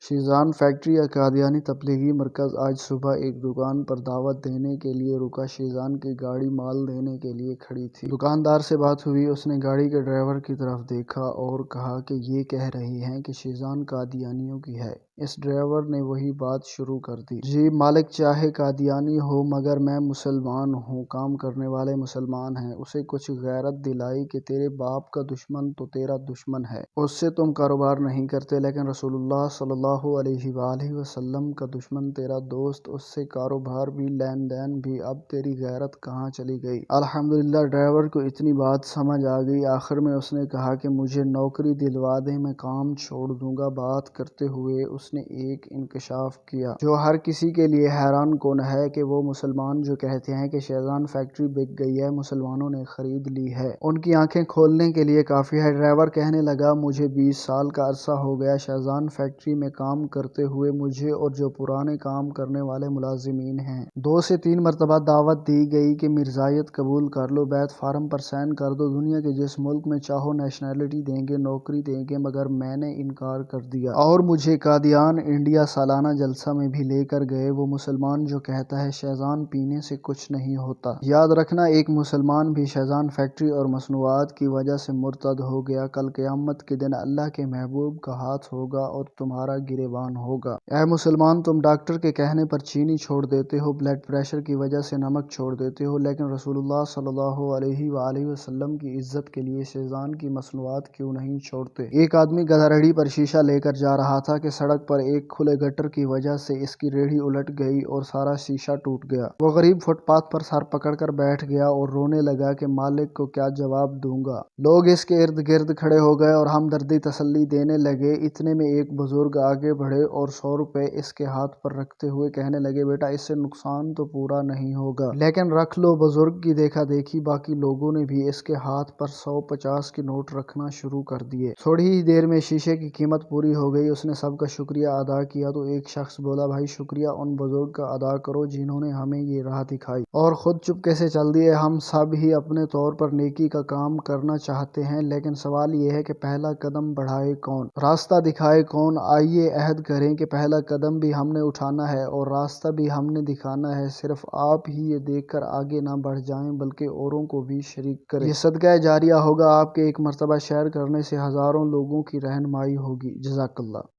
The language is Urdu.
شیزان فیکٹری یا قادیانی تبلیغی مرکز آج صبح ایک دکان پر دعوت دینے کے لیے رکا۔ شیزان کی گاڑی مال دینے کے لیے کھڑی تھی۔ دکاندار سے بات ہوئی۔ اس نے گاڑی کے ڈرائیور کی طرف دیکھا اور کہا کہ یہ کہہ رہی ہیں کہ شیزان قادیانیوں کی ہے۔ اس ڈرائیور نے وہی بات شروع کر دی۔ جی مالک چاہے قادیانی ہو مگر میں مسلمان ہوں، کام کرنے والے مسلمان ہیں۔ اسے کچھ غیرت دلائی کہ تیرے باپ کا دشمن تو تیرا دشمن ہے، اس سے تم کاروبار نہیں کرتے، لیکن رسول اللہ صلی اللہ علیہ وآلہ وسلم کا دشمن تیرا دوست، اس سے کاروبار بھی لین دین بھی، اب تیری غیرت کہاں چلی گئی؟ الحمدللہ ڈرائیور کو اتنی بات سمجھ آ گئی۔ آخر میں اس نے کہا کہ مجھے نوکری دلوا دیں، میں کام چھوڑ دوں گا۔ بات کرتے ہوئے اس نے ایک انکشاف کیا جو ہر کسی کے لیے حیران کن ہے کہ وہ مسلمان جو کہتے ہیں کہ شیزان فیکٹری بک گئی ہے، مسلمانوں نے خرید لی ہے، ان کی آنکھیں کھولنے کے لیے کافی ہے۔ ڈرائیور کہنے لگا مجھے 20 سال کا عرصہ ہو گیا شیزان فیکٹری میں کام کرتے ہوئے، مجھے اور جو پرانے کام کرنے والے ملازمین ہیں 2 سے 3 مرتبہ دعوت دی گئی کہ مرزائیت قبول کر لو، بیعت فارم پر سائن کر دو، دنیا کے جس ملک میں چاہو نیشنلٹی دیں گے، نوکری دیں گے، مگر میں نے انکار کر دیا اور مجھے قادیان انڈیا سالانہ جلسہ میں بھی لے کر گئے۔ وہ مسلمان جو کہتا ہے شیزان پینے سے کچھ نہیں ہوتا، یاد رکھنا ایک مسلمان بھی شیزان فیکٹری اور مصنوعات کی وجہ سے مرتد ہو گیا، کل قیامت کے دن اللہ کے محبوب کا ہاتھ ہوگا اور تمہارا گریبان ہوگا۔ اے مسلمان، تم ڈاکٹر کے کہنے پر چینی چھوڑ دیتے ہو، بلڈ پریشر کی وجہ سے نمک چھوڑ دیتے ہو، لیکن رسول اللہ صلی اللہ علیہ وآلہ وسلم کی عزت کے لیے شیزان کی مصنوعات کیوں نہیں چھوڑتے؟ ایک آدمی گدھا ریڑھی پر شیشہ لے کر جا رہا تھا کہ سڑک پر ایک کھلے گٹر کی وجہ سے اس کی ریڑھی الٹ گئی اور سارا شیشہ ٹوٹ گیا۔ وہ غریب فٹ پاتھ پر سر پکڑ کر بیٹھ گیا اور رونے لگا کہ مالک کو کیا جواب دوں گا۔ لوگ اس کے ارد گرد کھڑے ہو گئے اور ہمدردی تسلی دینے لگے۔ اتنے میں ایک بزرگ آگے بڑھے اور 100 روپے اس کے ہاتھ پر رکھتے ہوئے کہنے لگے بیٹا اس سے نقصان تو پورا نہیں ہوگا، لیکن رکھ لو۔ بزرگ کی دیکھا دیکھی باقی لوگوں نے بھی اس کے ہاتھ پر 100 50 کے نوٹ رکھنا شروع کر دیے۔ تھوڑی ہی دیر میں شیشے کی قیمت پوری ہو گئی۔ اس نے سب کا شکریہ ادا کیا تو ایک شخص بولا بھائی شکریہ ان بزرگ کا ادا کرو جنہوں نے ہمیں یہ راہ دکھائی اور خود چپکے سے چل دیے۔ ہم سب ہی اپنے طور پر نیکی کا کام کرنا چاہتے ہیں، لیکن سوال یہ ہے کہ پہلا قدم بڑھائے کون، راستہ دکھائے کون؟ آئیے عہد کریں کہ پہلا قدم بھی ہم نے اٹھانا ہے اور راستہ بھی ہم نے دکھانا ہے، صرف آپ ہی یہ دیکھ کر آگے نہ بڑھ جائیں بلکہ اوروں کو بھی شریک کریں۔ یہ صدقہ جاریہ ہوگا، آپ کے ایک مرتبہ شیئر کرنے سے ہزاروں لوگوں کی رہنمائی ہوگی۔ جزاک اللہ۔